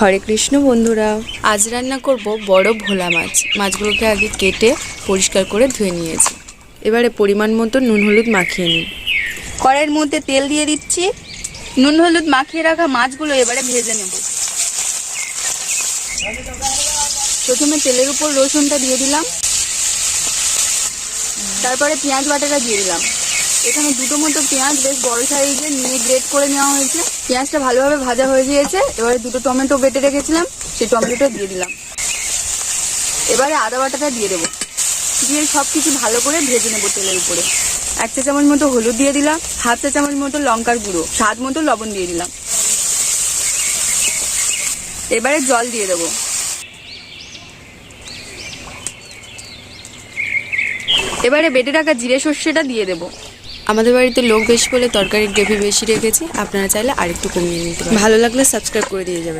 হরে কৃষ্ণ বন্ধুরা, আজ রান্না করব বড় ভোলা মাছ। মাছগুলোকে আগে কেটে পরিষ্কার করে ধুয়ে নিয়েছি। এবারে পরিমাণ মতো নুন হলুদ মাখিয়ে নিই। কড়াইয়ের মধ্যে তেল দিয়ে দিচ্ছি। নুন হলুদ মাখিয়ে রাখা মাছগুলো এবারে ভেজে নেব। প্রথমে তেলের উপর রসুনটা দিয়ে দিলাম, তারপরে পেঁয়াজ বাটাটা দিয়ে দিলাম। এখানে দুটো মতো পেঁয়াজ বেশ বড় সাইজে নিয়ে গ্রেট করে নেওয়া হয়েছে। পেঁয়াজটা ভালোভাবে ভাজা হয়ে গিয়েছে। এবারে দুটো টমেটো বেটে রেখেছিলাম, সেই টমেটোটা দিয়ে দিলাম। এবারে আদা বাটাটা দিয়ে দেবো, দিয়ে সব কিছু ভালো করে ভেজে নেবো তেলের উপরে। 1 চা চামচ মতো হলুদ দিয়ে দিলাম, 1/2 চা চামচ মতো লঙ্কার গুঁড়ো, স্বাদ মতো লবণ দিয়ে দিলাম। এবারে জল দিয়ে দেবো। এবারে বেটে রাখা জিরে সর্ষেটা দিয়ে দেবো। আমাদের বাড়িতে লোক বেশি বলে তরকারির গ্রেভি বেশি রেখেছি, আপনারা চাইলে আরেকটু কমিয়ে নিতে পারেন। ভালো লাগলে সাবস্ক্রাইব করে দিয়ে যাবেন।